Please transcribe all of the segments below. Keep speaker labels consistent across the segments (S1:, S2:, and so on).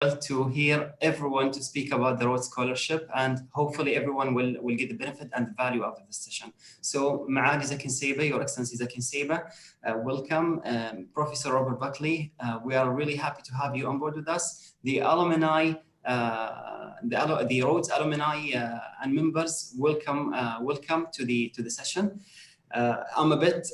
S1: to hear everyone to speak about the Rhodes Scholarship, and hopefully everyone will get the benefit and the value out of this session. So, معالي زكي نسيبة, Your Excellency زكي نسيبة, welcome. Professor Robert Buckley, we are really happy to have you on board with us. The alumni, the Rhodes alumni and members, welcome to the session. I'm a bit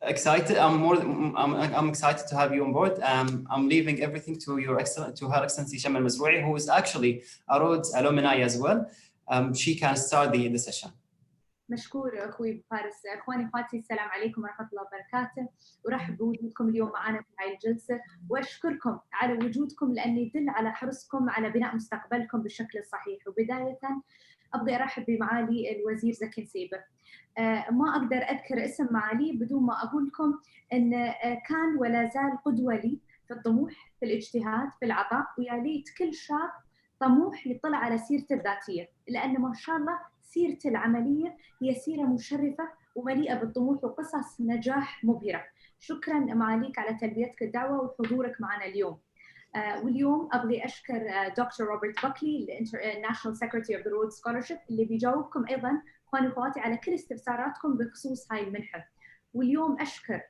S1: excited. I'm excited to have you on board. I'm leaving everything to Her Excellency Shama Al-Mazrou'i, who is actually a Rhodes alumni as well. She can start the session.
S2: مشكور اخوي فارس. اخواني اخواتي السلام عليكم ورحمه الله وبركاته، ورحب بوجودكم اليوم معنا في هاي الجلسه، واشكركم على وجودكم لانه يدل على حرصكم على بناء مستقبلكم بالشكل الصحيح. وبدايه ابغى ارحب بمعالي الوزير زكي نسيبة. ما اقدر اذكر اسم معالي بدون ما اقول لكم ان كان ولا زال قدوه لي في الطموح، في الاجتهاد، في العطاء، ويا ليت كل شاب طموح يطلع على سيرته الذاتيه، لان ما شاء الله سيرته العمليه هي سيره مشرفه ومليئه بالطموح وقصص نجاح مبهره. شكرا معاليك على تلبيتك الدعوه وحضورك معنا اليوم. واليوم ابغي اشكر دكتور روبرت باكلي الناشونال سكرتري اوف ذا رودز سكولرشيب اللي بيجاوبكم ايضا اخواني واخواتي على كل استفساراتكم بخصوص هاي المنحه. واليوم اشكر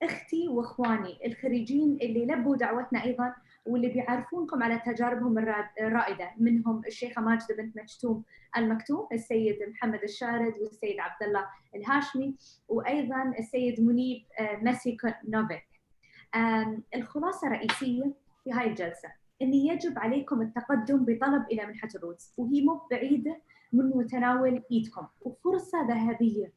S2: اختي واخواني الخريجين اللي لبوا دعوتنا ايضا واللي بيعرفونكم على تجاربهم الرائده، منهم الشيخه ماجده بنت مكتوم المكتوم، السيد محمد الشارد، والسيد عبد الله الهاشمي، وايضا السيد منيب مسيكونوفيك. الخلاصه الرئيسيه في هاي الجلسه ان يجب عليكم التقدم بطلب الى منحه الرودز، وهي مو بعيده من متناول ايدكم، وفرصه ذهبيه.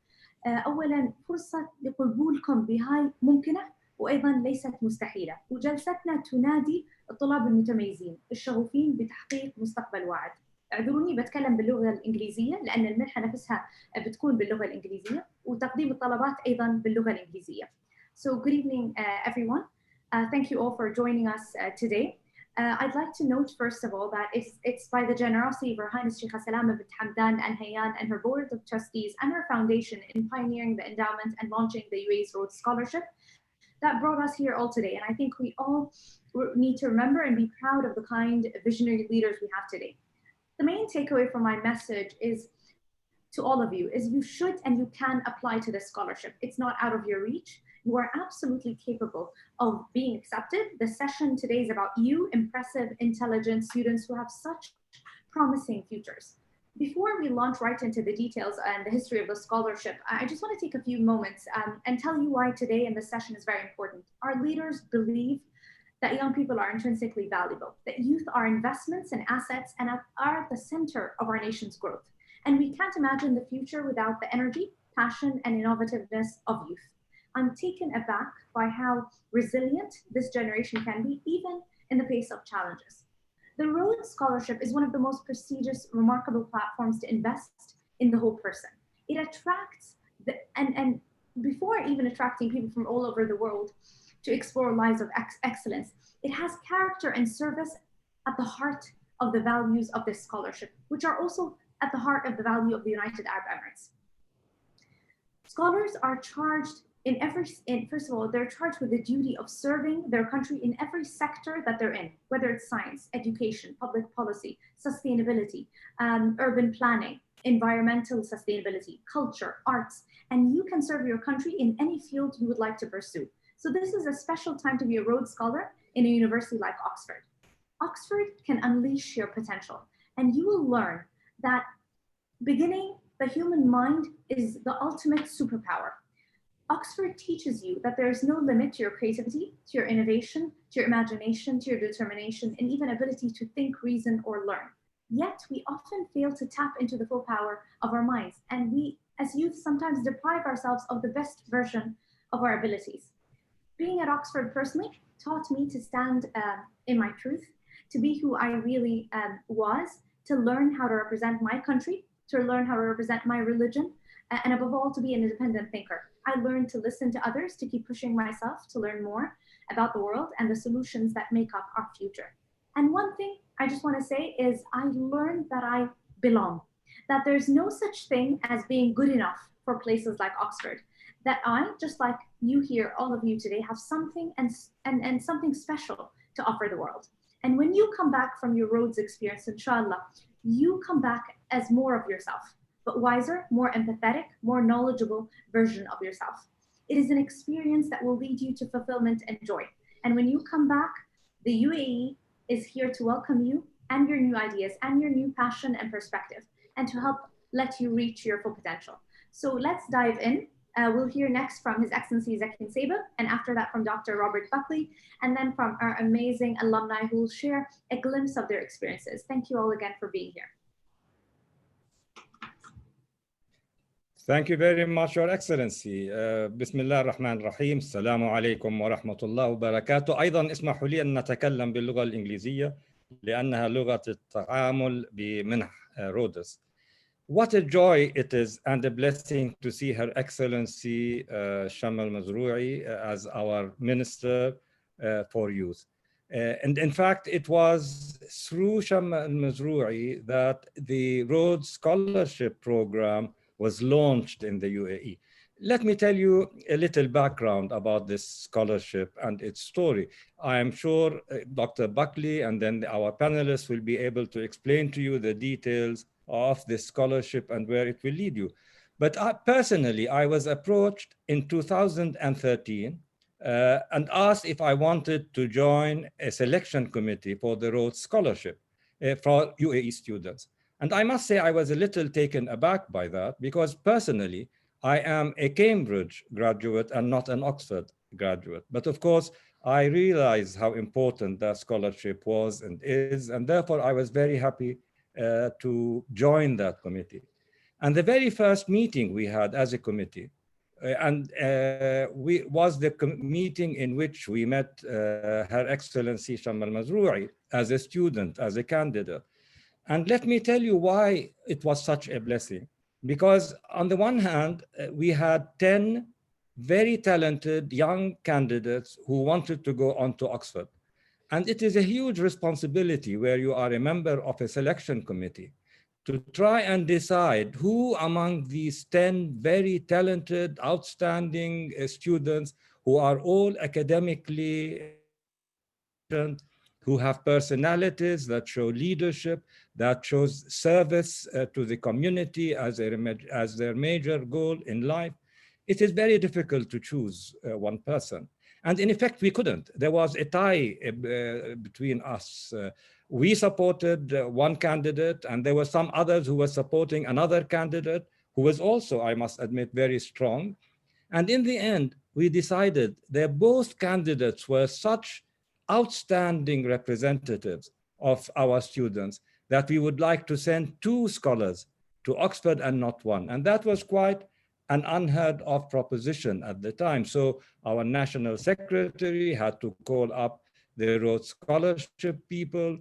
S2: اولا فرصه لقبولكم بهاي ممكنه وايضا ليست مستحيله، وجلستنا تنادي الطلاب المتميزين الشغوفين بتحقيق مستقبل واعد. اعذروني بتكلم باللغه الانجليزيه لان المنحه نفسها بتكون باللغه الانجليزيه وتقديم الطلبات ايضا باللغه الانجليزيه. So good evening everyone. Thank you all for joining us today. I'd like to note first of all that it's by the generosity of Her Highness Sheikh Salama bint Hamdan Al Hayyan and her board of trustees and her foundation in pioneering the endowment and launching the UAE's Rhodes Scholarship that brought us here all today. And I think we all need to remember and be proud of the kind visionary leaders we have today. The main takeaway from my message is to all of you is you should and you can apply to this scholarship. It's not out of your reach. You are absolutely capable of being accepted. The session today is about you, impressive, intelligent students who have such promising futures. Before we launch right into the details and the history of the scholarship, I just want to take a few moments and tell you why today in this session is very important. Our leaders believe that young people are intrinsically valuable, that youth are investments and assets and are at the center of our nation's growth. And we can't imagine the future without the energy, passion, and innovativeness of youth. I'm taken aback by how resilient this generation can be, even in the face of challenges. The Rhodes Scholarship is one of the most prestigious, remarkable platforms to invest in the whole person. It attracts, and before even attracting people from all over the world to explore lives of excellence, it has character and service at the heart of the values of this scholarship, which are also at the heart of the value of the United Arab Emirates. Scholars are charged first of all, they're charged with the duty of serving their country in every sector that they're in, whether it's science, education, public policy, sustainability, urban planning, environmental sustainability, culture, arts, and you can serve your country in any field you would like to pursue. So this is a special time to be a Rhodes Scholar in a university like Oxford. Oxford can unleash your potential, and you will learn that the human mind is the ultimate superpower. Oxford teaches you that there is no limit to your creativity, to your innovation, to your imagination, to your determination, and even ability to think, reason, or learn. Yet we often fail to tap into the full power of our minds, and we, as youth, sometimes deprive ourselves of the best version of our abilities. Being at Oxford personally taught me to stand in my truth, to be who I really was, to learn how to represent my country, to learn how to represent my religion, and above all, to be an independent thinker. I learned to listen to others, to keep pushing myself, to learn more about the world and the solutions that make up our future. And one thing I just want to say is I learned that I belong, that there's no such thing as being good enough for places like Oxford, that I, just like you here, all of you today, have something and something special to offer the world. And when you come back from your Rhodes experience, inshallah, you come back as more of yourself, but wiser, more empathetic, more knowledgeable version of yourself. It is an experience that will lead you to fulfillment and joy. And when you come back, the UAE is here to welcome you and your new ideas and your new passion and perspective, and to help let you reach your full potential. So let's dive in. We'll hear next from His Excellency Zakin Seba, and after that from Dr. Robert Buckley, and then from our amazing alumni who will share a glimpse of their experiences. Thank you all again for being here.
S3: Thank you very much, Your Excellency. بسم الله الرحمن الرحيم. السلام عليكم ورحمة الله وبركاته. أيضا اسمحوا لي أن نتكلم باللغة الإنجليزية لأنها لغة التعامل بمنح رودز. What a joy it is and a blessing to see Her Excellency Shama al-Mazroui as our Minister for Youth. And in fact, it was through Shama al-Mazroui that the Rhodes Scholarship Program was launched in the UAE. Let me tell you a little background about this scholarship and its story. I am sure Dr. Buckley and then our panelists will be able to explain to you the details of this scholarship and where it will lead you. But personally, I was approached in 2013 and asked if I wanted to join a selection committee for the Rhodes Scholarship for UAE students. And I must say I was a little taken aback by that, because personally, I am a Cambridge graduate and not an Oxford graduate. But of course, I realize how important that scholarship was and is, and therefore I was very happy to join that committee. And the very first meeting we had as a committee, was the meeting in which we met Her Excellency Shama al-Mazroui as a student, as a candidate. And let me tell you why it was such a blessing. Because on the one hand, we had 10 very talented young candidates who wanted to go on to Oxford. And it is a huge responsibility where you are a member of a selection committee to try and decide who among these 10 very talented, outstanding students who are all academically, who have personalities that show leadership, that shows service to the community as their major goal in life. It is very difficult to choose one person. And in effect, we couldn't. There was a tie between us. We supported one candidate, and there were some others who were supporting another candidate who was also, I must admit, very strong. And in the end, we decided that both candidates were such outstanding representatives of our students that we would like to send 2 scholars to Oxford and not one. And that was quite an unheard of proposition at the time. So our national secretary had to call up the Rhodes Scholarship people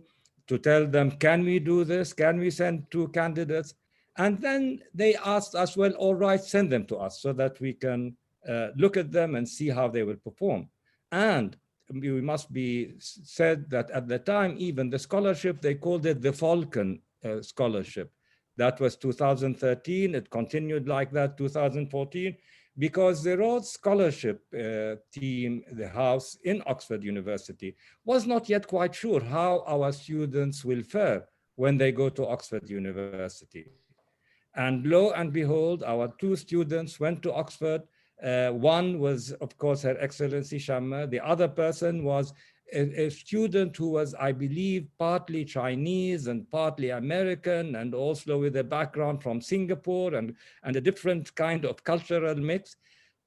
S3: to tell them, can we do this? Can we send 2 candidates? And then they asked us, well, all right, send them to us so that we can look at them and see how they will perform. And we must be said that at the time, even the scholarship, they called it the Falcon Scholarship. That was 2013. It continued like that 2014, because the Rhodes Scholarship team, the house in Oxford University, was not yet quite sure how our students will fare when they go to Oxford University. And lo and behold, our 2 students went to Oxford. One was, of course, Her Excellency Shama. The other person was a student who was, I believe, partly Chinese and partly American, and also with a background from Singapore and a different kind of cultural mix.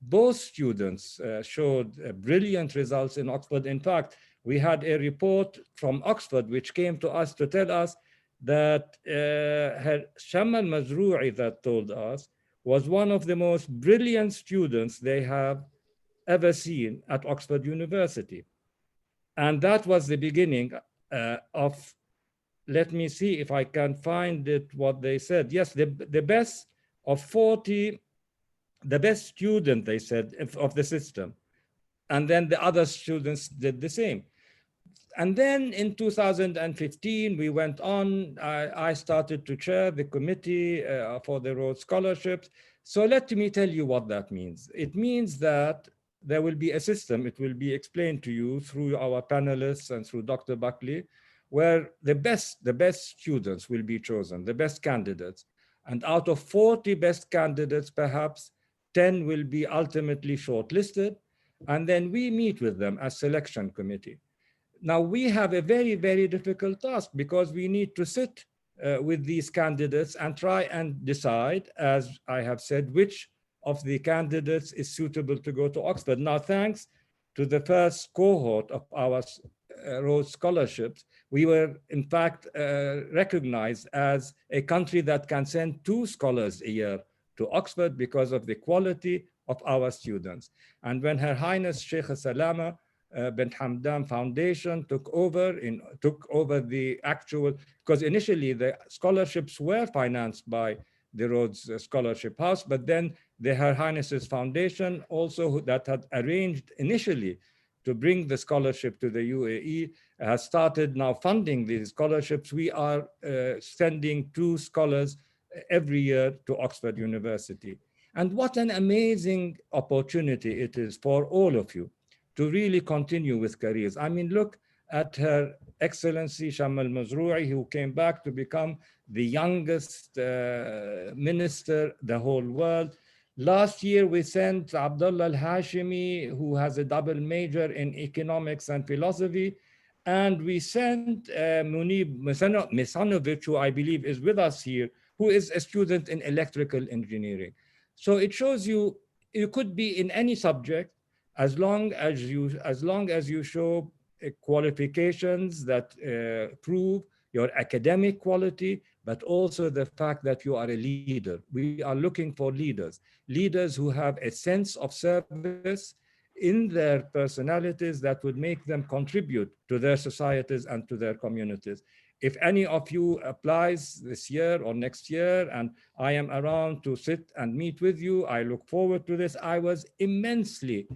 S3: Both students showed brilliant results in Oxford. In fact, we had a report from Oxford which came to us to tell us that Her Shama al-Mazroui that told us was one of the most brilliant students they have ever seen at Oxford University. And that was the beginning of, let me see if I can find it, what they said. Yes, the best of 40, the best student, they said, of the system. And then the other students did the same. And then in 2015, we went on. I started to chair the committee for the Rhodes Scholarships. So let me tell you what that means. It means that there will be a system, it will be explained to you through our panelists and through Dr. Buckley, where the best students will be chosen, the best candidates. And out of 40 best candidates, perhaps 10 will be ultimately shortlisted. And then we meet with them as selection committee. Now we have a very, very difficult task because we need to sit with these candidates and try and decide, as I have said, which of the candidates is suitable to go to Oxford. Now, thanks to the first cohort of our Rhodes scholarships, we were in fact recognized as a country that can send 2 scholars a year to Oxford because of the quality of our students. And when Her Highness Sheikh Salama Bint Hamdan Foundation took over the actual, because initially the scholarships were financed by the Rhodes Scholarship House, but then the Her Highness's Foundation also that had arranged initially to bring the scholarship to the UAE has started now funding these scholarships. We are sending 2 scholars every year to Oxford University. And what an amazing opportunity it is for all of you to really continue with careers. I mean, look at Her Excellency Sham al-Mazrou'i, who came back to become the youngest minister the whole world. Last year, we sent Abdullah al-Hashimi, who has a double major in economics and philosophy. And we sent Munib Misanovic, who I believe is with us here, who is a student in electrical engineering. So it shows you could be in any subject as long as you show qualifications that prove your academic quality, but also the fact that you are a leader. We are looking for leaders who have a sense of service in their personalities that would make them contribute to their societies and to their communities. If any of you applies this year or next year, and I am around to sit and meet with you, I look forward to this. I was immensely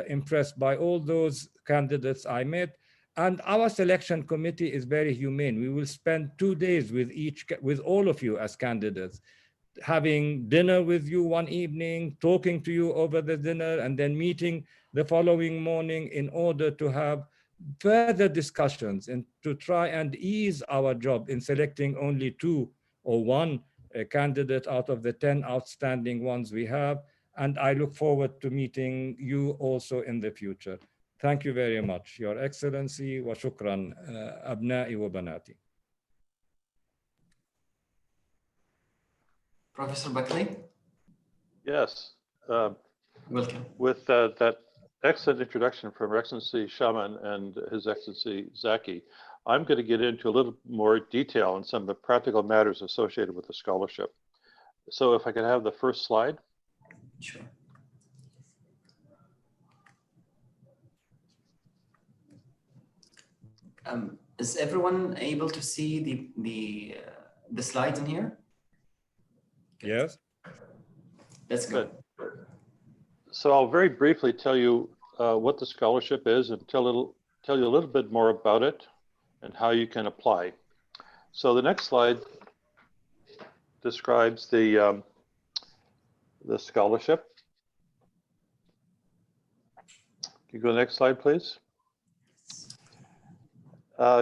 S3: impressed by all those candidates I met. And our selection committee is very humane. We will spend 2 days with all of you as candidates, having dinner with you one evening, talking to you over the dinner, and then meeting the following morning in order to have further discussions and to try and ease our job in selecting only 2 or 1 candidate out of the 10 outstanding ones we have. And I look forward to meeting you also in the future. Thank you very much, Your Excellency, wa shukran, abna'i wa banati.
S1: Professor Buckley?
S4: Yes.
S1: Welcome.
S4: With that excellent introduction from Her Excellency Shaman and His Excellency Zaki, I'm going to get into a little more detail on some of the practical matters associated with the scholarship. So if I could have the first slide.
S1: Sure. Is everyone able to see the slides in here?
S3: Yes.
S1: Let's go.
S4: Good. So I'll very briefly tell you what the scholarship is and tell you a little bit more about it and how you can apply. So the next slide describes the scholarship. Can you go to the next slide, please?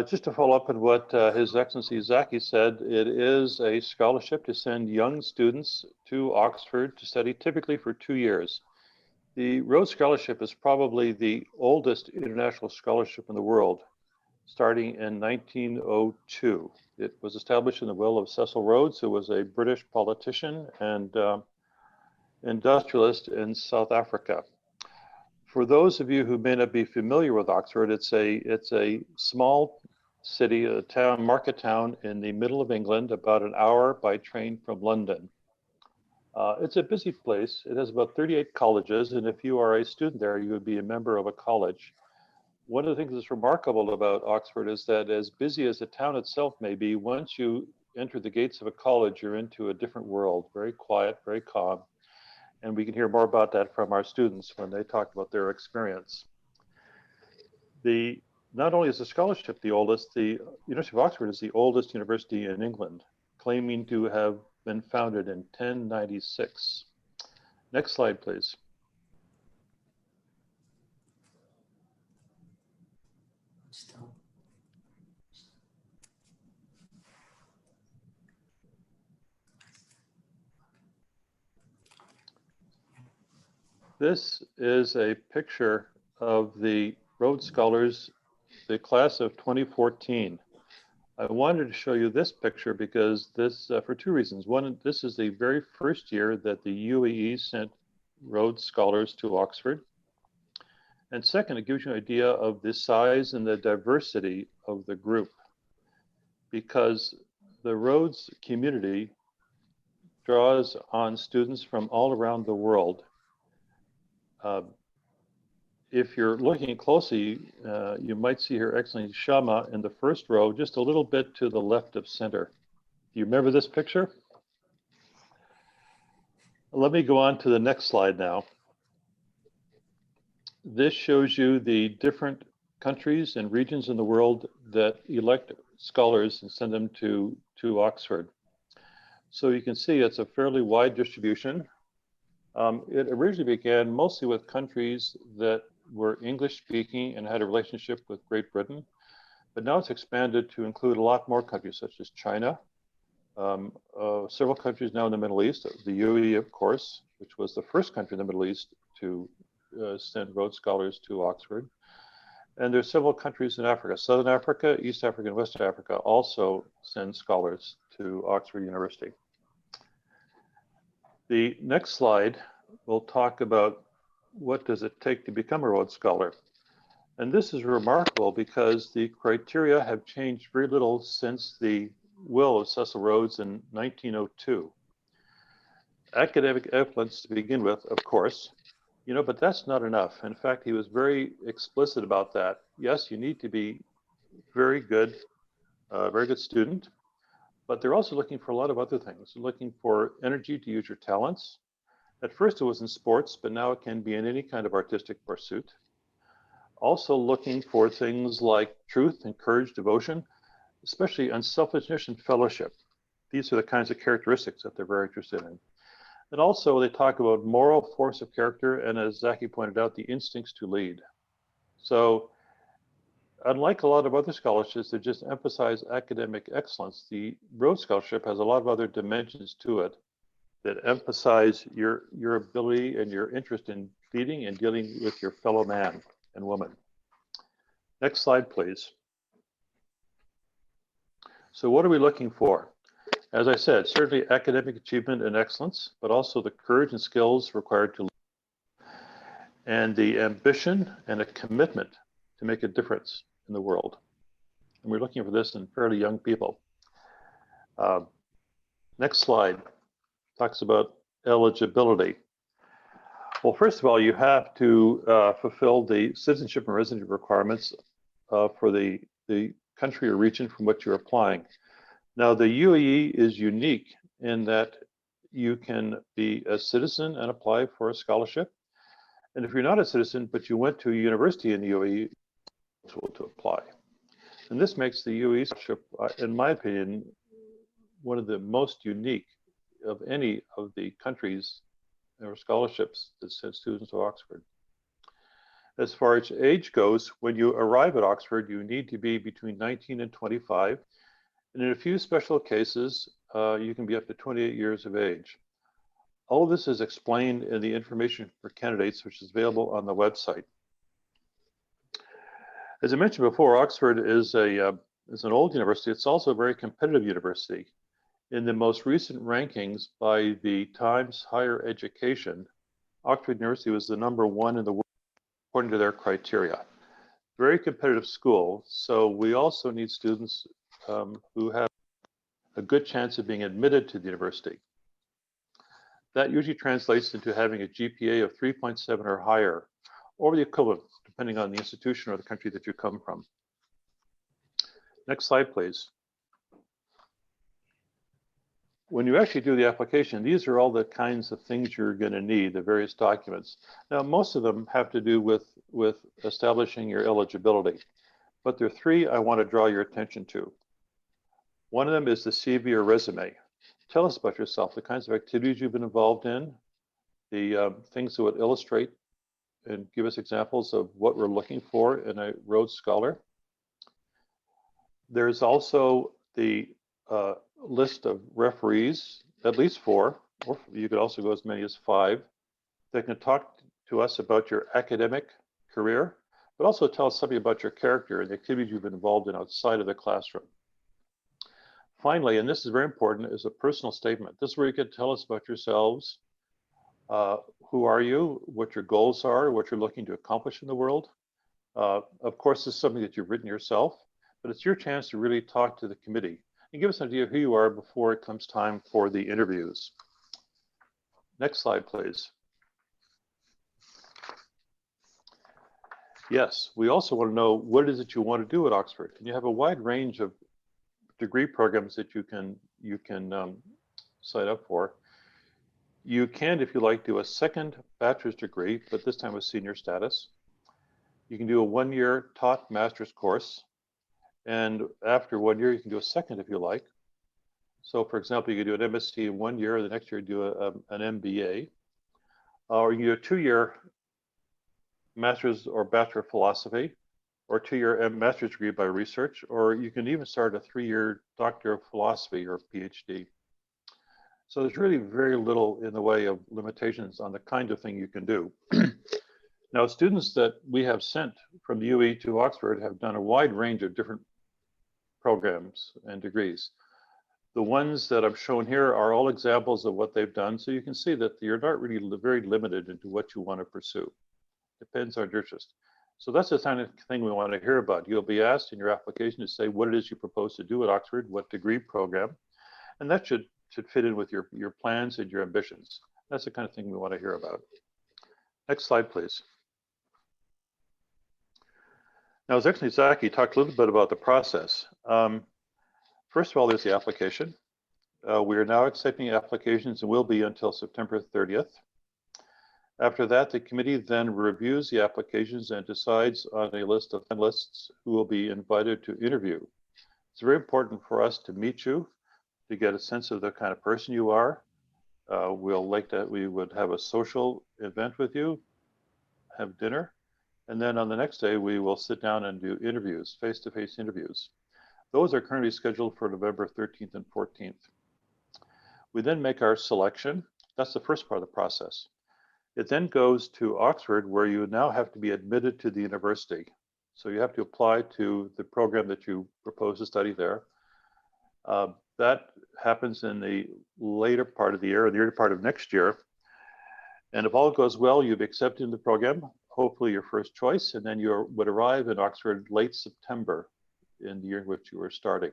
S4: Just to follow up on what His Excellency Zaki said, it is a scholarship to send young students to Oxford to study, typically for 2 years. The Rhodes Scholarship is probably the oldest international scholarship in the world, starting in 1902. It was established in the will of Cecil Rhodes, who was a British politician and industrialist in South Africa. For those of you who may not be familiar with Oxford, it's a small city, a town, market town in the middle of England, about an hour by train from London. It's a busy place. It has about 38 colleges, and if you are a student there, you would be a member of a college. One of the things that's remarkable about Oxford is that as busy as the town itself may be, once you enter the gates of a college, you're into a different world, very quiet, very calm. And we can hear more about that from our students when they talk about their experience. Not only is the scholarship the oldest, the University of Oxford is the oldest university in England, claiming to have been founded in 1096. Next slide, please. This is a picture of the Rhodes Scholars, the class of 2014. I wanted to show you this picture because this, for two reasons. One, this is the very first year that the UAE sent Rhodes Scholars to Oxford. And second, it gives you an idea of the size and the diversity of the group, because the Rhodes community draws on students from all around the world. If you're looking closely, you might see Her Excellency Shama in the first row, just a little bit to the left of center. Do you remember this picture? Let me go on to the next slide now. This shows you the different countries and regions in the world that elect scholars and send them to Oxford. So you can see it's a fairly wide distribution. It originally began mostly with countries that were English speaking and had a relationship with Great Britain, but now it's expanded to include a lot more countries such as China, several countries now in the Middle East, the UAE of course, which was the first country in the Middle East to send Rhodes Scholars to Oxford. And there's several countries in Africa, Southern Africa, East Africa, and West Africa also send scholars to Oxford University. The next slide will talk about what does it take to become a Rhodes Scholar. And this is remarkable because the criteria have changed very little since the will of Cecil Rhodes in 1902. Academic excellence to begin with, of course, but that's not enough. In fact, he was very explicit about that. Yes, you need to be very good student, but they're also looking for a lot of other things. They're looking for energy to use your talents. At first it was in sports, but now it can be in any kind of artistic pursuit. Also looking for things like truth and courage, devotion, especially unselfishness and fellowship. These are the kinds of characteristics that they're very interested in. And also they talk about moral force of character and, as Zaki pointed out, the instincts to lead. So unlike a lot of other scholarships that just emphasize academic excellence, the Rhodes Scholarship has a lot of other dimensions to it that emphasize your ability and your interest in leading and dealing with your fellow man and woman. Next slide, please. So what are we looking for? As I said, certainly academic achievement and excellence, but also the courage and skills required to lead, and the ambition and a commitment to make a difference in the world. And we're looking for this in fairly young people. Next slide talks about eligibility. Well, first of all, you have to fulfill the citizenship and residency requirements for the country or region from which you're applying. Now, the UAE is unique in that you can be a citizen and apply for a scholarship. And if you're not a citizen, but you went to a university in the UAE, you're able to apply. And this makes the UAE scholarship, in my opinion, one of the most unique of any of the countries or scholarships that send students to Oxford. As far as age goes, when you arrive at Oxford, you need to be between 19 and 25. And in a few special cases, you can be up to 28 years of age. All of this is explained in the information for candidates, which is available on the website. As I mentioned before, Oxford is an old university. It's also a very competitive university. In the most recent rankings by the Times Higher Education, Oxford University was the #1 in the world according to their criteria. Very competitive school, so we also need students who have a good chance of being admitted to the university. That usually translates into having a GPA of 3.7 or higher, or the equivalent, depending on the institution or the country that you come from. Next slide, please. When you actually do the application, these are all the kinds of things you're going to need, the various documents. Now, most of them have to do with establishing your eligibility, but there are three I want to draw your attention to. One of them is the CV or resume. tell us about yourself, the kinds of activities you've been involved in, the things that would illustrate and give us examples of what we're looking for in a Rhodes Scholar. There's also the list of referees, at least 4, or you could also go as many as 5, that can talk to us about your academic career, but also tell us something about your character and the activities you've been involved in outside of the classroom. Finally, and this is very important, is a personal statement. This is where you can tell us about yourselves. Who are you? What your goals are? What you're looking to accomplish in the world? Of course, this is something that you've written yourself, but it's your chance to really talk to the committee and give us an idea of who you are before it comes time for the interviews. Next slide, please. Yes, we also want to know what it is that you want to do at Oxford. And you have a wide range of degree programs that you can sign up for. You can, if you like, do a second bachelor's degree, but this time with senior status. You can do a 1-year taught master's course. And after 1 year, you can do a second if you like. So for example, you can do an MSc in 1 year, the next year you do an MBA. Or you can do a 2-year master's or bachelor of philosophy, or 2-year master's degree by research, or you can even start a 3-year doctor of philosophy or PhD. So there's really very little in the way of limitations on the kind of thing you can do. Now, students that we have sent from the UE to Oxford have done a wide range of different programs and degrees. The ones that I've shown here are all examples of what they've done. So you can see that you're not really very limited into what you want to pursue. Depends on your interest. So that's the kind of thing we want to hear about. You'll be asked in your application to say what it is you propose to do at Oxford, what degree program, and that should fit in with your plans and your ambitions. That's the kind of thing we want to hear about. Next slide, please. Now, as actually Zaki talked a little bit about the process. First of all, there's the application. We are now accepting applications and will be until September 30th. After that, the committee then reviews the applications and decides on a list of finalists who will be invited to interview. It's very important for us to meet you, to get a sense of the kind of person you are. We would have a social event with you, have dinner, and then on the next day, we will sit down and do interviews, face-to-face interviews. Those are currently scheduled for November 13th and 14th. We then make our selection. That's the first part of the process. It then goes to Oxford, where you now have to be admitted to the university. So you have to apply to the program that you propose to study there. That happens in the later part of the year, or the early part of next year. And if all goes well, you've accepted the program, hopefully your first choice, and then you would arrive in Oxford late September in the year in which you were starting.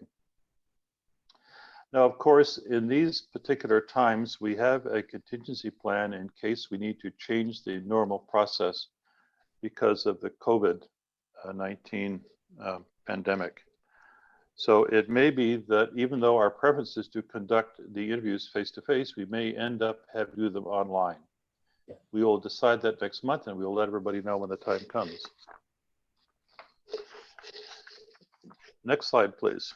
S4: Now, of course, in these particular times, we have a contingency plan in case we need to change the normal process because of the COVID-19 pandemic. So it may be that even though our preference is to conduct the interviews face-to-face, we may end up having to do them online. We will decide that next month, and we will let everybody know when the time comes. Next slide, please.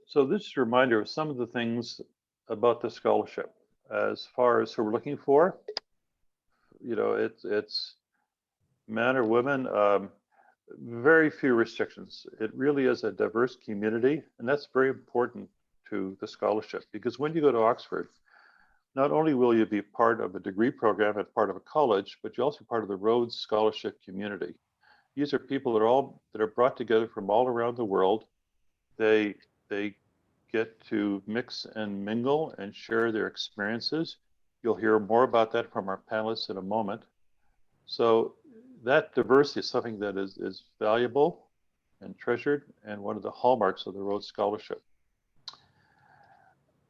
S4: So this is a reminder of some of the things about the scholarship. As far as who we're looking for, you know, it's men or women, very few restrictions. It really is a diverse community, and that's very important to the scholarship, because when you go to Oxford, not only will you be part of a degree program and part of a college, but you're also part of the Rhodes Scholarship community. These are people that are brought together from all around the world. They get to mix and mingle and share their experiences. You'll hear more about that from our panelists in a moment. So that diversity is something that is valuable and treasured, and one of the hallmarks of the Rhodes Scholarship.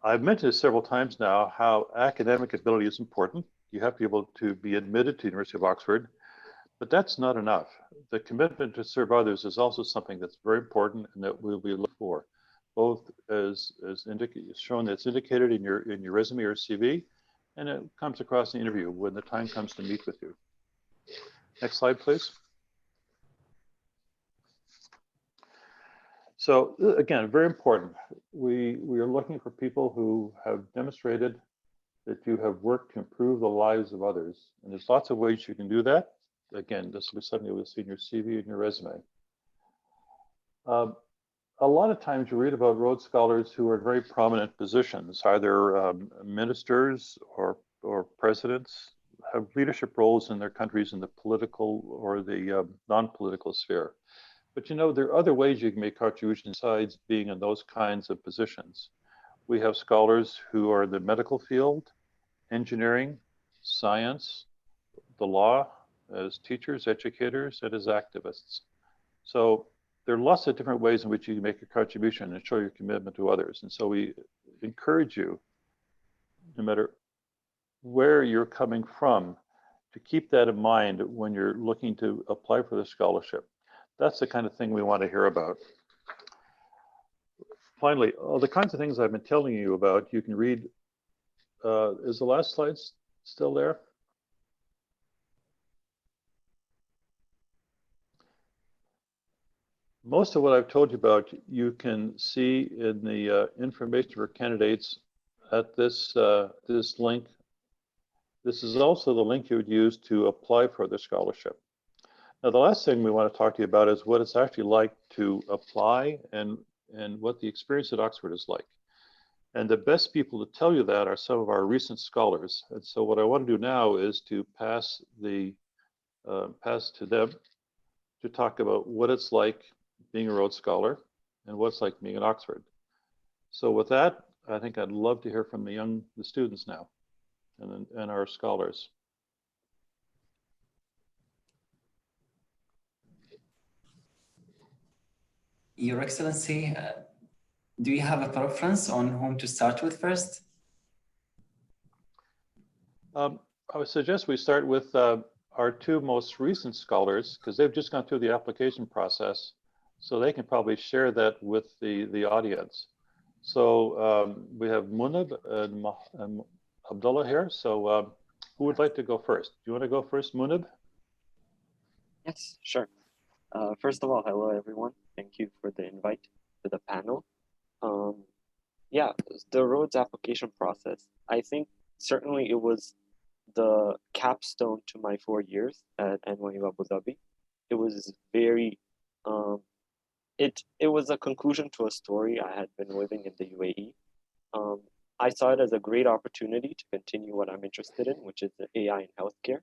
S4: I've mentioned it several times now how academic ability is important. You have to be able to be admitted to the University of Oxford, but that's not enough. The commitment to serve others is also something that's very important and that we'll be looking for, both as shown that's indicated in your resume or CV, and it comes across in the interview when the time comes to meet with you. Next slide, please. So again, very important. We are looking for people who have demonstrated that you have worked to improve the lives of others. And there's lots of ways you can do that. Again, this will be something you'll see in your CV and your resume. A lot of times you read about Rhodes Scholars who are in very prominent positions, either ministers or presidents, have leadership roles in their countries in the political or the non-political sphere. But you know, there are other ways you can make contributions besides being in those kinds of positions. We have scholars who are in the medical field, engineering, science, the law, as teachers, educators, and as activists. So there are lots of different ways in which you can make a contribution and show your commitment to others. And so we encourage you, no matter where you're coming from, to keep that in mind when you're looking to apply for the scholarship. That's the kind of thing we want to hear about. Finally, all the kinds of things I've been telling you about, you can read. Is the last slide still there? Most of what I've told you about, you can see in the information for candidates at this, this link. This is also the link you would use to apply for the scholarship. Now, the last thing we want to talk to you about is what it's actually like to apply and what the experience at Oxford is like. And the best people to tell you that are some of our recent scholars. And so what I want to do now is to pass to them to talk about what it's like being a Rhodes Scholar and what it's like being at Oxford. So with that, I think I'd love to hear from the students now and our scholars.
S1: Your Excellency, do you have a preference on whom to start with first?
S4: I would suggest we start with our two most recent scholars, because they've just gone through the application process, so they can probably share that with the audience. So we have Munib and Abdullah here. So who would like to go first? Do you want to go first, Munib?
S5: Yes, sure. First of all, hello everyone. Thank you for the invite to the panel. Yeah, the Rhodes application process, I think certainly it was the capstone to my 4 years at NYU Abu Dhabi. It was very, it was a conclusion to a story I had been living in the UAE. I saw it as a great opportunity to continue what I'm interested in, which is the AI in healthcare,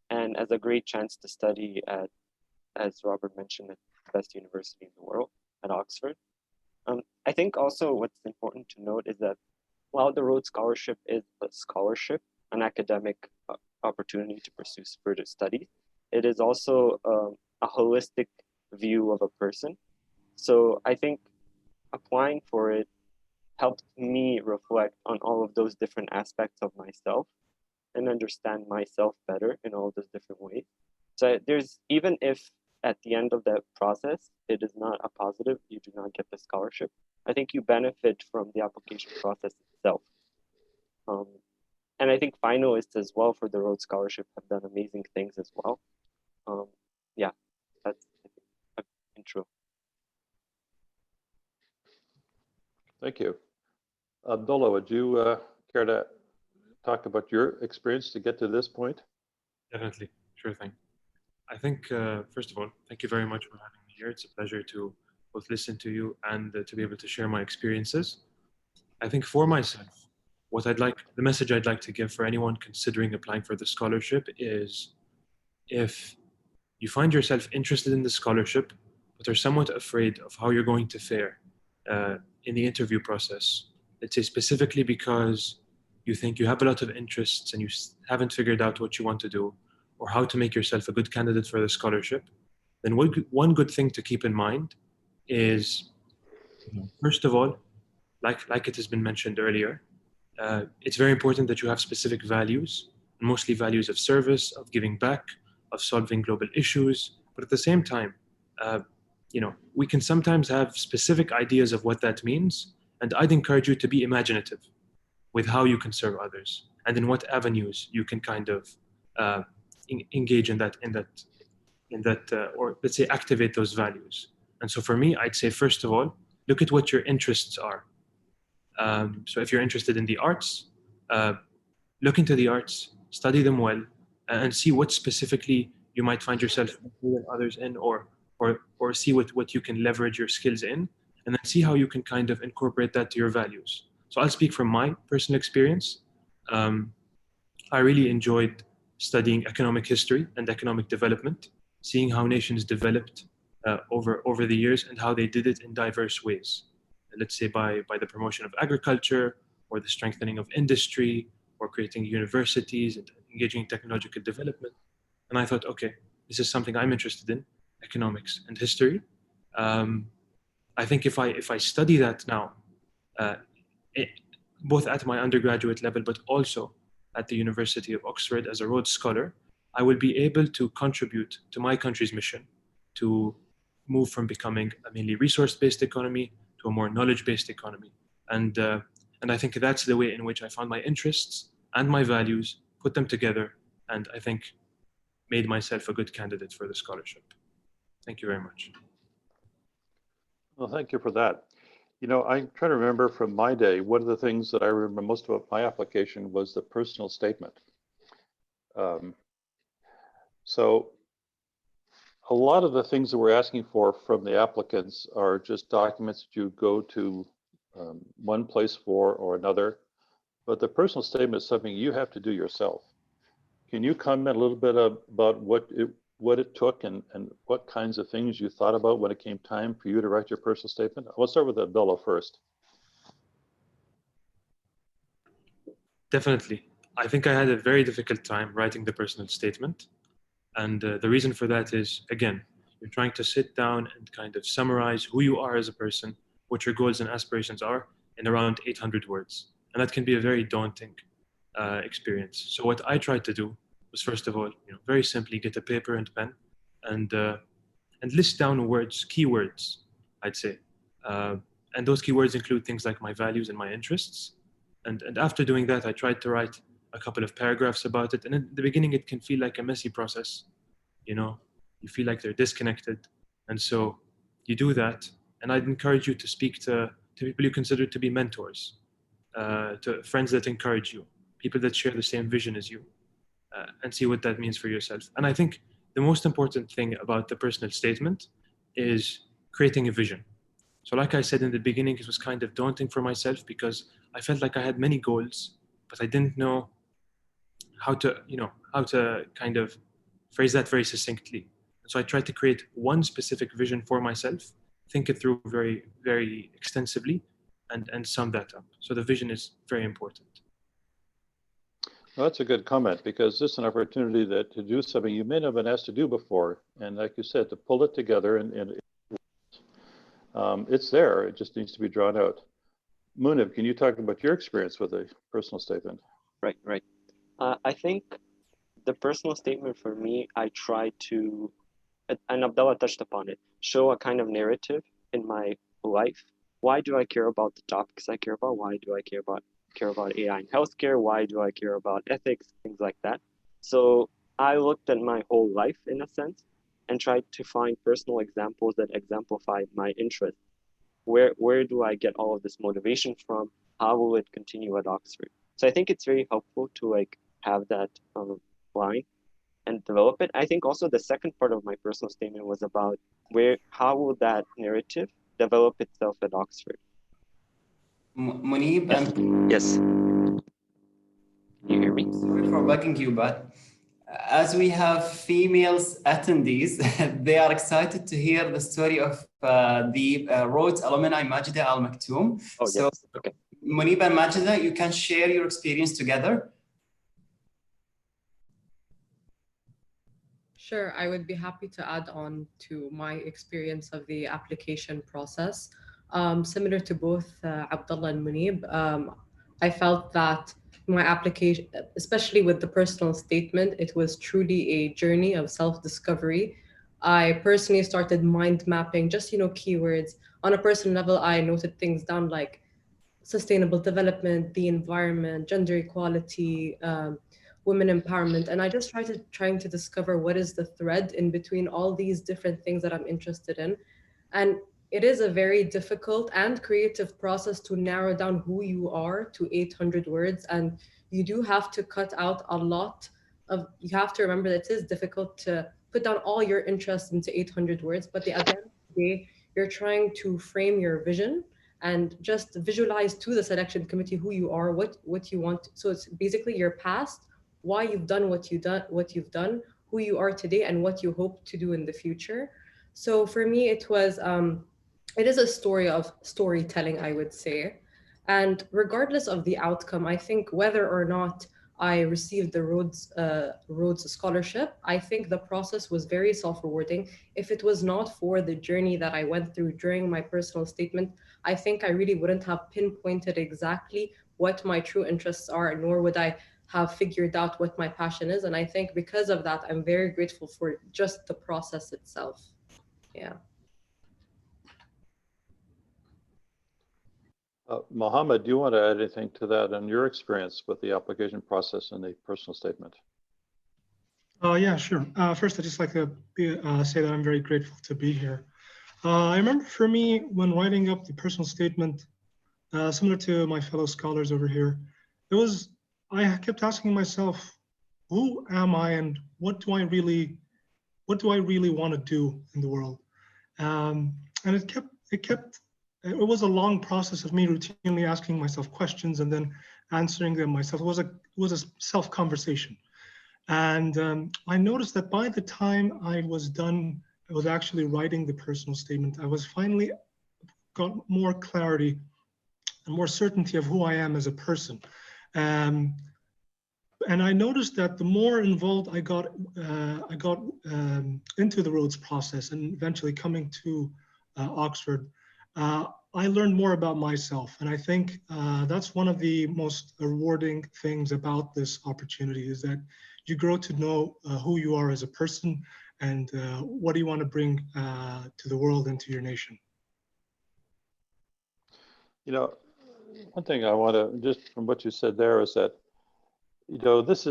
S5: and as a great chance to study at, as Robert mentioned, at the best university in the world, at Oxford. I think also what's important to note is that while the Rhodes Scholarship is a scholarship, an academic opportunity to pursue further studies, it is also a holistic view of a person. So I think applying for it helped me reflect on all of those different aspects of myself and understand myself better in all those different ways. So there's, even if at the end of that process, it is not a positive, you do not get the scholarship, I think you benefit from the application process itself. And I think finalists as well for the Rhodes Scholarship have done amazing things as well. Yeah, that's an intro.
S4: Thank you. Abdullah, would you care to talk about your experience to get to this point?
S6: Definitely, sure thing. I think, first of all, thank you very much for having me here. It's a pleasure to both listen to you and to be able to share my experiences. I think for myself, the message I'd like to give for anyone considering applying for the scholarship is, if you find yourself interested in the scholarship, but are somewhat afraid of how you're going to fare in the interview process, let's say specifically because you think you have a lot of interests and you haven't figured out what you want to do or how to make yourself a good candidate for the scholarship, then one good thing to keep in mind is, first of all, like it has been mentioned earlier, it's very important that you have specific values, mostly values of service, of giving back, of solving global issues. But at the same time, we can sometimes have specific ideas of what that means. And I'd encourage you to be imaginative with how you can serve others and in what avenues you can kind of engage in that, or let's say activate those values. And so for me, I'd say, first of all, look at what your interests are. So if you're interested in the arts, look into the arts, study them well, and see what specifically you might find yourself better than others in, or see what you can leverage your skills in, and then see how you can kind of incorporate that to your values. So I'll speak from my personal experience. I really enjoyed studying economic history and economic development, seeing how nations developed over the years and how they did it in diverse ways. Let's say by the promotion of agriculture, or the strengthening of industry, or creating universities and engaging in technological development. And I thought, okay, this is something I'm interested in, economics and history. I think if I study that now, both at my undergraduate level, but also at the University of Oxford as a Rhodes Scholar, I will be able to contribute to my country's mission to move from becoming a mainly resource-based economy to a more knowledge-based economy. And I think that's the way in which I found my interests and my values, put them together, and I think made myself a good candidate for the scholarship. Thank you very much.
S4: Well, thank you for that. You know, I'm trying to remember from my day, one of the things that I remember most about my application was the personal statement. So a lot of the things that we're asking for from the applicants are just documents that you go to one place for or another, but the personal statement is something you have to do yourself. Can you comment a little bit about what it took and what kinds of things you thought about when it came time for you to write your personal statement? We'll start with Abdullah first.
S6: Definitely. I think I had a very difficult time writing the personal statement. And the reason for that is, again, you're trying to sit down and kind of summarize who you are as a person, what your goals and aspirations are in around 800 words. And that can be a very daunting experience. So what I tried to do was, first of all, very simply get a paper and pen and list down words, keywords, I'd say. And those keywords include things like my values and my interests. And after doing that, I tried to write a couple of paragraphs about it. And in the beginning, it can feel like a messy process. You feel like they're disconnected. And so you do that. And I'd encourage you to speak to people you consider to be mentors, to friends that encourage you, people that share the same vision as you, and see what that means for yourself. And I think the most important thing about the personal statement is creating a vision. So like I said in the beginning, it was kind of daunting for myself because I felt like I had many goals, but I didn't know how to kind of phrase that very succinctly. So I tried to create one specific vision for myself, think it through very, very extensively, and sum that up. So the vision is very important.
S4: Well, that's a good comment, because this is an opportunity to do something you may not have been asked to do before. And like you said, to pull it together and it's there, it just needs to be drawn out. Munib, can you talk about your experience with a personal statement?
S5: Right. I think the personal statement for me, I try to, and Abdullah touched upon it, show a kind of narrative in my life. Why do I care about the topics I care about? Why do I care about AI in healthcare? Why do I care about ethics? Things like that. So I looked at my whole life in a sense and tried to find personal examples that exemplify my interest. Where do I get all of this motivation from? How will it continue at Oxford? So I think it's very helpful to have that line and develop it. I think also the second part of my personal statement was about how will that narrative develop itself at Oxford?
S1: Munib,
S5: Yes. Can you hear me?
S1: Sorry for bugging you, but as we have females attendees, they are excited to hear the story of the Rhodes alumni Majida Al Maktoum.
S5: Oh,
S1: so,
S5: yes. Okay.
S1: Munib and Majida, you can share your experience together.
S7: Sure, I would be happy to add on to my experience of the application process. Similar to both Abdullah and Munib, I felt that my application, especially with the personal statement, it was truly a journey of self-discovery. I personally started mind mapping just, keywords. On a personal level, I noted things down like sustainable development, the environment, gender equality, women empowerment. And I just trying to discover what is the thread in between all these different things that I'm interested in. And it is a very difficult and creative process to narrow down who you are to 800 words. And you do have to cut out a lot of, you have to remember that it is difficult to put down all your interests into 800 words, but at the end of the day, you're trying to frame your vision and just visualize to the selection committee who you are, what you want. So it's basically your past, why you've done what you've done, who you are today, and what you hope to do in the future. So for me, it was, it is a story of storytelling, I would say. And regardless of the outcome, I think whether or not I received the Rhodes Scholarship, I think the process was very self-rewarding. If it was not for the journey that I went through during my personal statement, I think I really wouldn't have pinpointed exactly what my true interests are, nor would I have figured out what my passion is. And I think because of that, I'm very grateful for just the process itself. Yeah.
S4: Mohammed, do you want to add anything to that and your experience with the application process and the personal statement?
S8: Yeah, sure. First, I'd just like to say that I'm very grateful to be here. I remember for me, when writing up the personal statement, similar to my fellow scholars over here, I kept asking myself, who am I and what do I really want to do in the world? And it was a long process of me routinely asking myself questions and then answering them myself. It was a self-conversation. And I noticed that by the time I was done, I was actually writing the personal statement, I was finally got more clarity and more certainty of who I am as a person. And I noticed that the more involved I got into the Rhodes process and eventually coming to Oxford, I learned more about myself. And I think that's one of the most rewarding things about this opportunity, is that you grow to know who you are as a person and what do you want to bring to the world and to your nation.
S4: You know, one thing I want to, just from what you said there, is that, you know, this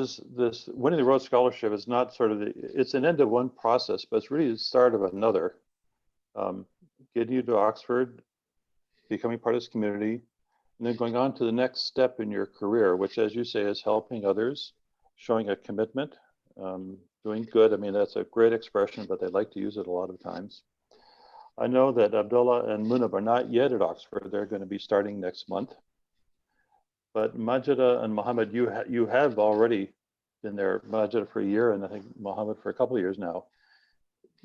S4: winning the Rhodes Scholarship is not sort of it's an end of one process, but it's really the start of another. Getting you to Oxford, becoming part of this community, and then going on to the next step in your career, which, as you say, is helping others, showing a commitment, doing good. I mean, that's a great expression, but they like to use it a lot of times. I know that Abdullah and Munib are not yet at Oxford. They're going to be starting next month. But Majida and Mohammed, you have already been there, Majida for a year, and I think Mohammed for a couple of years now.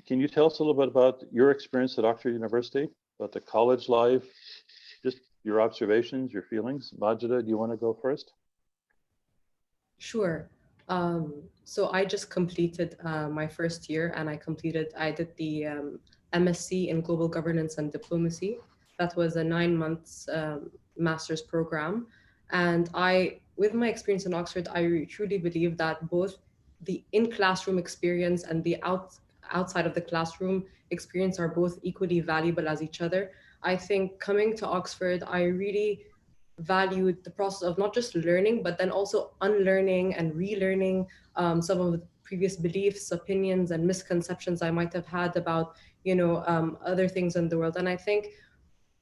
S4: Can you tell us a little bit about your experience at Oxford University, about the college life, just your observations, your feelings? Majida, do you want to go first?
S7: Sure. So I just completed my first year, and I did the MSc in Global Governance and Diplomacy. That was a 9 months master's program. And with my experience in Oxford, I truly believe that both the in-classroom experience and the outside of the classroom experience are both equally valuable as each other. I think coming to Oxford, I really valued the process of not just learning, but then also unlearning and relearning some of the previous beliefs, opinions, and misconceptions I might have had about, other things in the world. And I think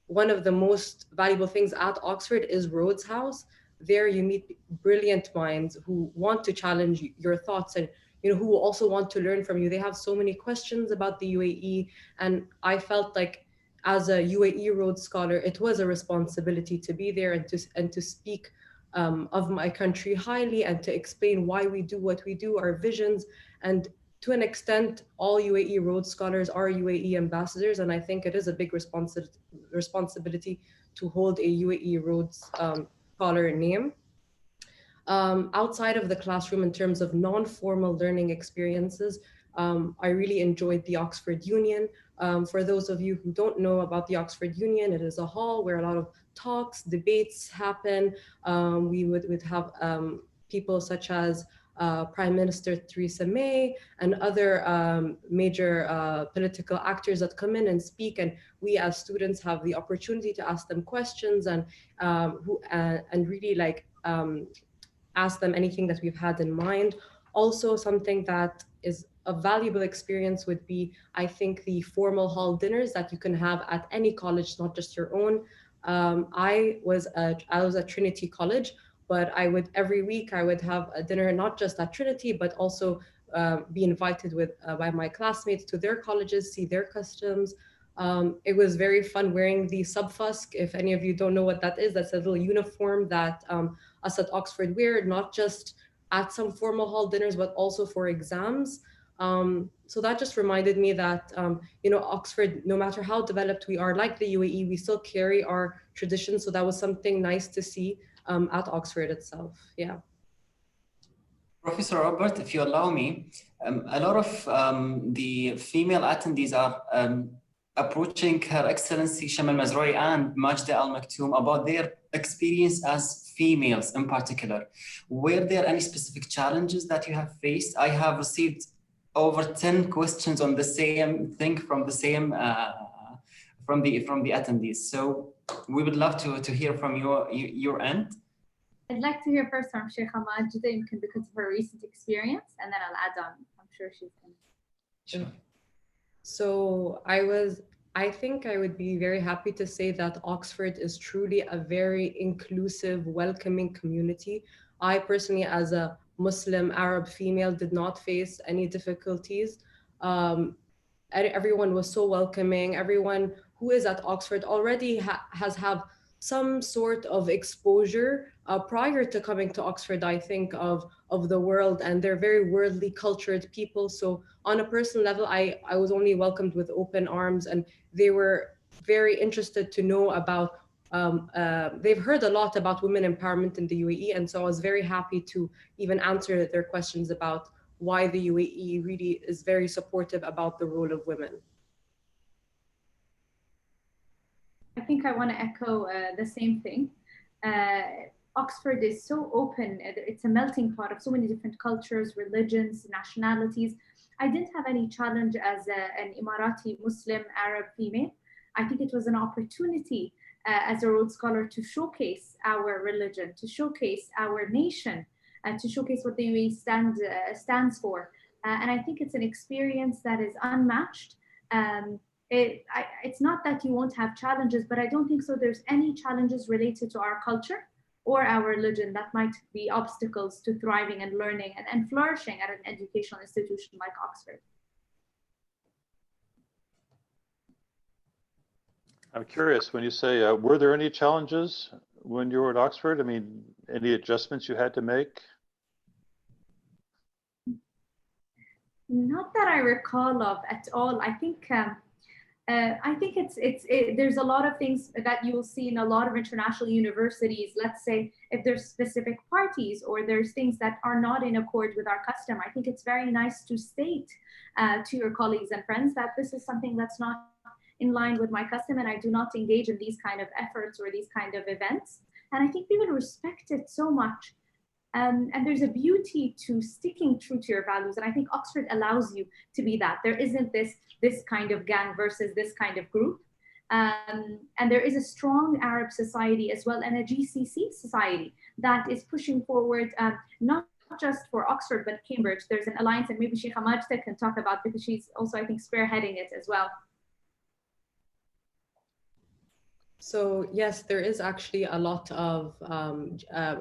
S7: one of the most valuable things at Oxford is Rhodes House. There you meet brilliant minds who want to challenge your thoughts and who also want to learn from you. They have so many questions about the UAE, and I felt like as a UAE Rhodes Scholar, it was a responsibility to be there and to speak of my country highly and to explain why we do what we do, our visions. And to an extent, all UAE Rhodes Scholars are UAE ambassadors, and I think it is a big responsibility to hold a UAE Rhodes Scholar name. Outside of the classroom, in terms of non-formal learning experiences, I really enjoyed the Oxford Union. For those of you who don't know about the Oxford Union, it is a hall where a lot of talks, debates happen. We would have people such as Prime Minister Theresa May and other major political actors that come in and speak, and we as students have the opportunity to ask them questions and really ask them anything that we've had in mind. Also, something that is a valuable experience would be, I think, the formal hall dinners that you can have at any college, not just your own. I was at Trinity College, but every week I would have a dinner not just at Trinity, but also be invited by my classmates to their colleges, see their customs. It was very fun wearing the subfusk. If any of you don't know what that is, that's a little uniform that us at Oxford wear, not just at some formal hall dinners, but also for exams. So that just reminded me that, Oxford, no matter how developed we are, like the UAE, we still carry our traditions. So that was something nice to see at Oxford itself. Yeah.
S1: Professor Robert, if you allow me, a lot of the female attendees are approaching Her Excellency Shamal Mazroui and Majda Al Maktoum about their experience as females in particular. Were there any specific challenges that you have faced? I have received over 10 questions on the same thing from the same from the attendees. So we would love to hear from your end.
S2: I'd like to hear first from Sheikha Majda, because of her recent experience, and then I'll add on. I'm sure she's going to.
S1: Sure.
S7: So I think I would be very happy to say that Oxford is truly a very inclusive, welcoming community. I personally, as a Muslim Arab female, did not face any difficulties. Everyone was so welcoming. Everyone who is at Oxford already has some sort of exposure prior to coming to Oxford, I think, of the world, and they're very worldly cultured people. So on a personal level, I was only welcomed with open arms, and they were very interested to know about, they've heard a lot about women empowerment in the UAE. And so I was very happy to even answer their questions about why the UAE really is very supportive about the role of women.
S2: I think I want to echo the same thing. Oxford is so open. It's a melting pot of so many different cultures, religions, nationalities. I didn't have any challenge as an Emirati Muslim Arab female. I think it was an opportunity as a Rhodes Scholar to showcase our religion, to showcase our nation, to showcase what the UAE stands for. And I think it's an experience that is unmatched. It's not that you won't have challenges, but I don't think so there's any challenges related to our culture or our religion that might be obstacles to thriving and learning and flourishing at an educational institution like Oxford.
S4: I'm curious, when you say, were there any challenges when you were at Oxford? I mean, any adjustments you had to make?
S2: Not that I recall of at all. I think there's a lot of things that you will see in a lot of international universities. Let's say if there's specific parties or there's things that are not in accord with our custom, I think it's very nice to state to your colleagues and friends that this is something that's not in line with my custom, and I do not engage in these kind of efforts or these kind of events. And I think people respect it so much. And there's a beauty to sticking true to your values. And I think Oxford allows you to be that. There isn't this kind of gang versus this kind of group. And there is a strong Arab society as well, and a GCC society that is pushing forward, not just for Oxford, but Cambridge. There's an alliance, and maybe Sheikha Majda can talk about, because she's also, I think, spearheading it as well.
S7: So yes, there is actually a lot of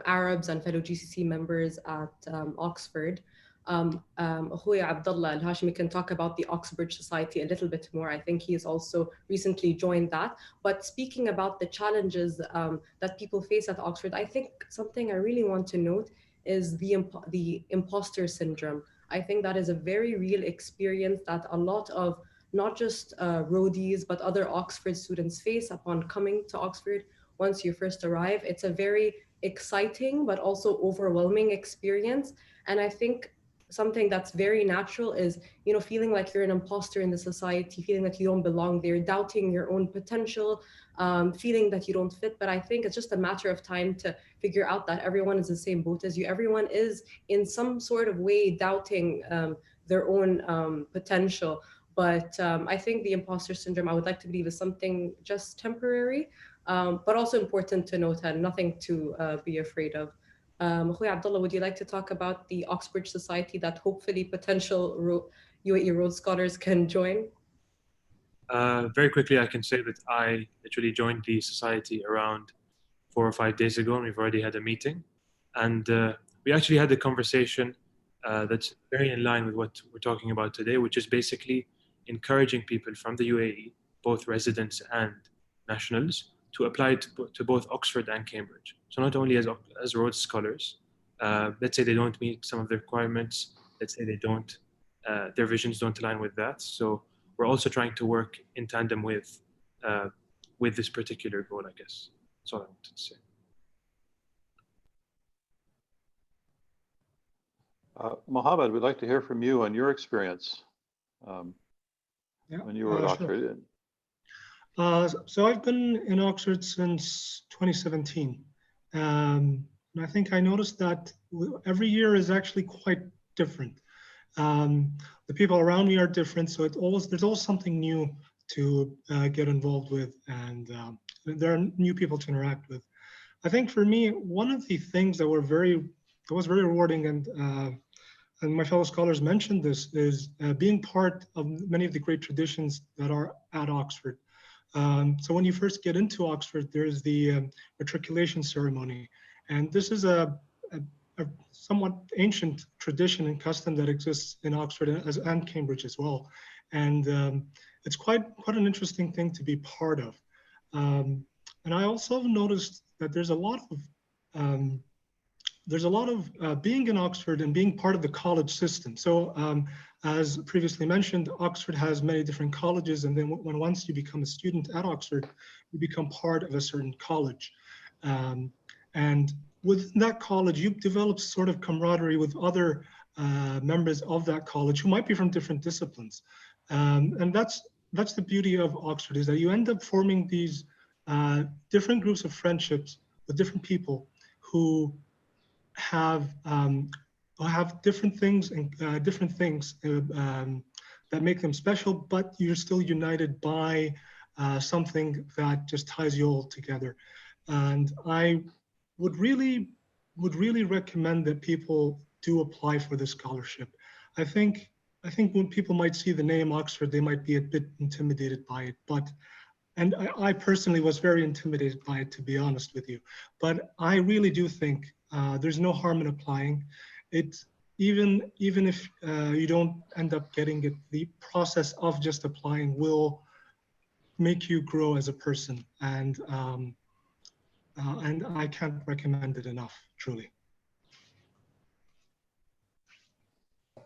S7: Arabs and fellow GCC members at Oxford. Akhuya Abdullah Al-Hashimi can talk about the Oxbridge Society a little bit more. I think he has also recently joined that. But speaking about the challenges that people face at Oxford, I think something I really want to note is the imposter syndrome. I think that is a very real experience that a lot of not just roadies, but other Oxford students face upon coming to Oxford once you first arrive. It's a very exciting, but also overwhelming experience. And I think something that's very natural is, feeling like you're an imposter in the society, feeling like you don't belong there, doubting your own potential, feeling that you don't fit. But I think it's just a matter of time to figure out that everyone is the same boat as you. Everyone is in some sort of way doubting their own potential. But I think the imposter syndrome, I would like to believe, is something just temporary, but also important to note and nothing to be afraid of. Akhoy Abdullah, would you like to talk about the Oxford Society that hopefully potential UAE Rhodes Scholars can join?
S6: Very quickly, I can say that I literally joined the society around 4 or 5 days ago, and we've already had a meeting. And we actually had a conversation that's very in line with what we're talking about today, which is basically encouraging people from the UAE, both residents and nationals, to apply to both Oxford and Cambridge. So not only as Rhodes Scholars, let's say they don't meet some of the requirements, let's say they don't, their visions don't align with that. So we're also trying to work in tandem with this particular goal, I guess. That's all I wanted to say.
S4: Mohammed, we'd like to hear from you on your experience when you were at Oxford.
S8: Sure. So I've been in Oxford since 2017. And I think I noticed that every year is actually quite different. The people around me are different, so there's always something new to get involved with, and there are new people to interact with. I think for me, one of the things that was very rewarding, and my fellow scholars mentioned this, is being part of many of the great traditions that are at Oxford. So when you first get into Oxford, there's the matriculation ceremony, and this is a somewhat ancient tradition and custom that exists in Oxford and Cambridge as well, and it's quite an interesting thing to be part of. And I also noticed that there's a lot of being in Oxford and being part of the college system. So as previously mentioned, Oxford has many different colleges, and then once you become a student at Oxford, you become part of a certain college. And within that college, you develop sort of camaraderie with other members of that college who might be from different disciplines. And that's the beauty of Oxford, is that you end up forming these different groups of friendships with different people who have different things and that make them special, but you're still united by something that just ties you all together. And I would really recommend that people do apply for this scholarship. I think when people might see the name Oxford, they might be a bit intimidated by it, and I personally was very intimidated by it, to be honest with you. But I really do think there's no harm in applying. Even if you don't end up getting it, the process of just applying will make you grow as a person, and I can't recommend it enough, truly.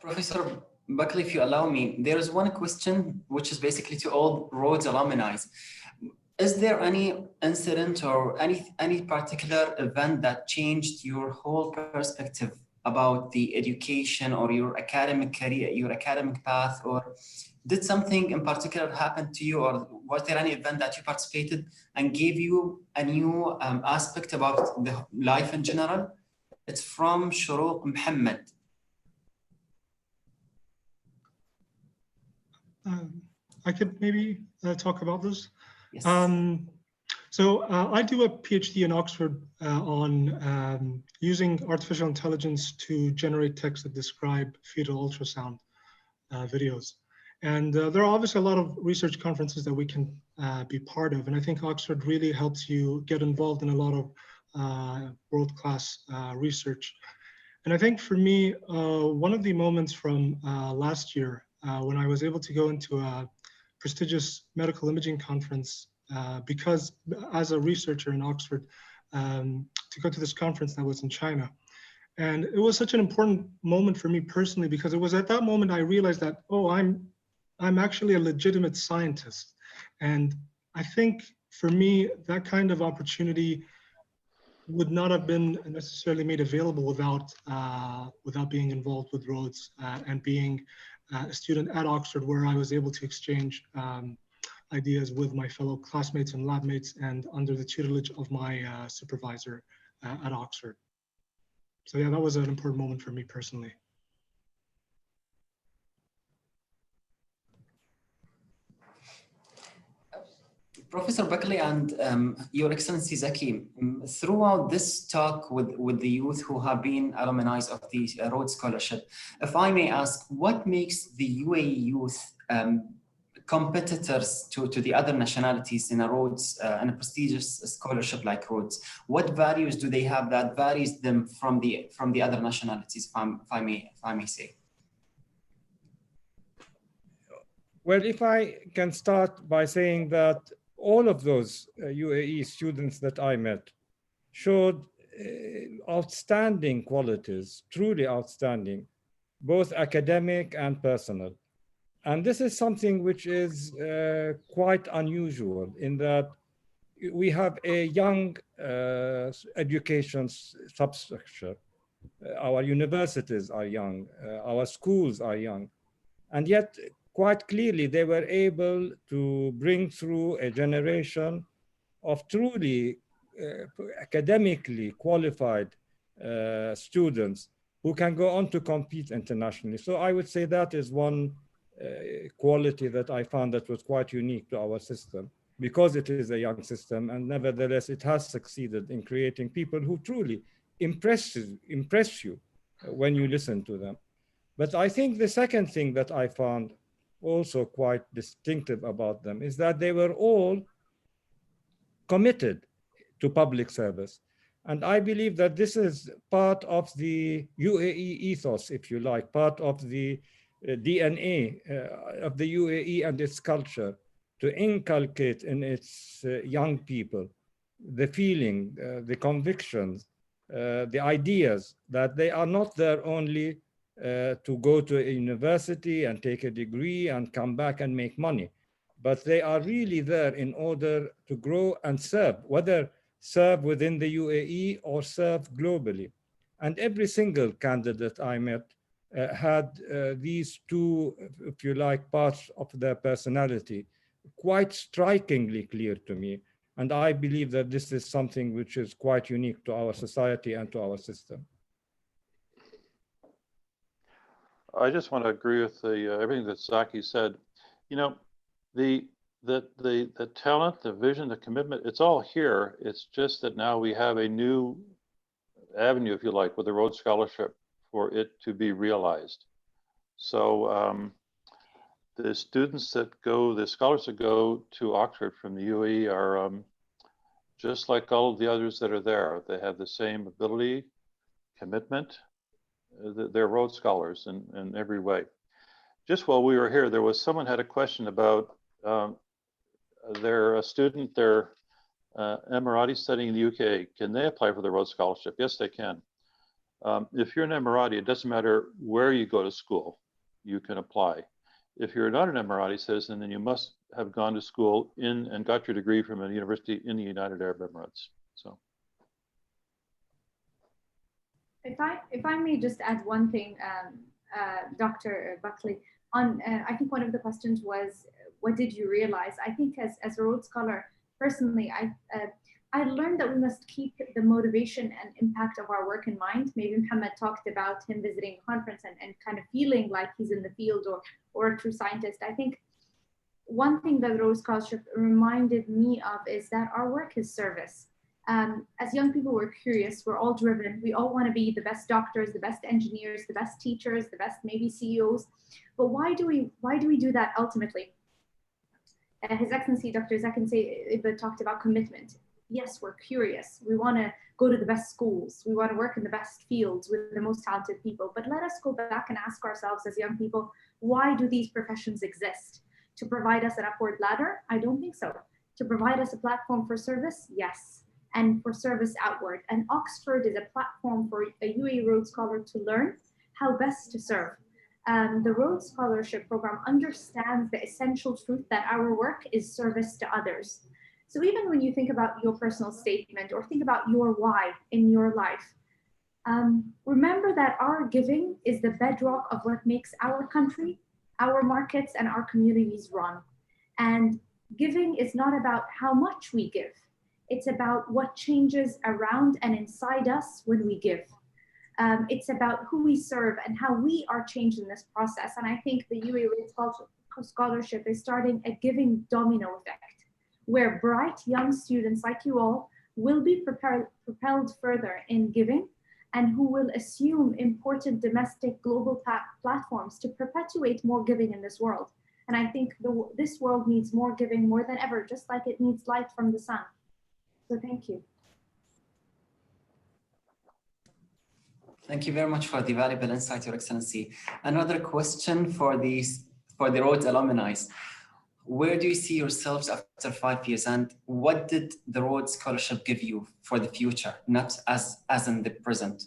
S1: Professor Buckley, if you allow me, there is one question which is basically to all Rhodes alumni. Is there any incident or any particular event that changed your whole perspective about the education or your academic career, your academic path, or did something in particular happen to you, or was there any event that you participated and gave you a new aspect about the life in general? It's from Shuruq Muhammad.
S8: I could maybe talk about this.
S1: Yes.
S8: So I do a PhD in Oxford on using artificial intelligence to generate text that describe fetal ultrasound videos. And there are obviously a lot of research conferences that we can be part of. And I think Oxford really helps you get involved in a lot of world-class research. And I think for me, one of the moments from last year, when I was able to go into a prestigious medical imaging conference, because as a researcher in Oxford, to go to this conference that was in China. And it was such an important moment for me personally, because it was at that moment I realized that, oh, I'm actually a legitimate scientist. And I think for me, that kind of opportunity would not have been necessarily made available without being involved with Rhodes and being a student at Oxford, where I was able to exchange ideas with my fellow classmates and lab mates, and under the tutelage of my supervisor at Oxford. So yeah, that was an important moment for me personally.
S1: Professor Buckley and Your Excellency Zaki, throughout this talk with the youth who have been alumni of the Rhodes Scholarship, if I may ask, what makes the UAE youth competitors to the other nationalities in a Rhodes, in a prestigious scholarship like Rhodes? What values do they have that varies them from the other nationalities, if I may say?
S3: Well, if I can start by saying that all of those UAE students that I met showed outstanding qualities, truly outstanding, both academic and personal. And this is something which is quite unusual in that we have a young education substructure. Our universities are young, our schools are young, and yet quite clearly they were able to bring through a generation of truly academically qualified students who can go on to compete internationally. So I would say that is one quality that I found that was quite unique to our system, because it is a young system, and nevertheless it has succeeded in creating people who truly impress you when you listen to them. But I think the second thing that I found also quite distinctive about them is that they were all committed to public service. And I believe that this is part of the UAE ethos, if you like, part of the DNA of the UAE and its culture, to inculcate in its young people the feeling, the convictions, the ideas that they are not there only to go to a university and take a degree and come back and make money, but they are really there in order to grow and serve, whether serve within the UAE or serve globally. And every single candidate I met had these two, if you like, parts of their personality quite strikingly clear to me. And I believe that this is something which is quite unique to our society and to our system.
S4: I just want to agree with everything that Zaki said. You know, the talent, the vision, the commitment, it's all here. It's just that now we have a new avenue, if you like, with the Rhodes Scholarship for it to be realized. So the students that go, the scholars that go to Oxford from the UAE are just like all of the others that are there. They have the same ability, commitment. They're Rhodes Scholars in every way. Just while we were here, there was someone had a question about they're a student, they're Emirati studying in the UK. Can they apply for the Rhodes Scholarship? Yes, they can. If you're an Emirati, it doesn't matter where you go to school, you can apply. If you're not an Emirati citizen, then you must have gone to school in and got your degree from a university in the United Arab Emirates. So.
S2: If I may just add one thing, Dr. Buckley, on I think one of the questions was, what did you realize? I think as a Rhodes Scholar, personally, I learned that we must keep the motivation and impact of our work in mind. Maybe Muhammad talked about him visiting a conference and kind of feeling like he's in the field or a true scientist. I think one thing that Rhodes Scholarship reminded me of is that our work is service. As young people, we're curious, we're all driven. We all want to be the best doctors, the best engineers, the best teachers, the best maybe CEOs. But why do we do that ultimately? His Excellency Dr. Zaki talked about commitment. Yes, we're curious. We want to go to the best schools. We want to work in the best fields with the most talented people. But let us go back and ask ourselves as young people, why do these professions exist? To provide us an upward ladder? I don't think so. To provide us a platform for service? Yes. And for service outward. And Oxford is a platform for a UAE Rhodes Scholar to learn how best to serve. The Rhodes Scholarship Program understands the essential truth that our work is service to others. So even when you think about your personal statement or think about your why in your life, remember that our giving is the bedrock of what makes our country, our markets, and our communities run. And giving is not about how much we give. It's about what changes around and inside us when we give. It's about who we serve and how we are changed in this process. And I think the UAE Rhodes Scholarship is starting a giving domino effect. where bright young students like you all will be propelled further in giving, and who will assume important domestic global platforms to perpetuate more giving in this world. And I think this world needs more giving more than ever, just like it needs light from the sun. So thank you.
S1: Thank you very much for the valuable insight, Your Excellency. Another question for the Rhodes alumni. Where do you see yourselves after 5 years, and what did the Rhodes Scholarship give you for the future, not as in the present?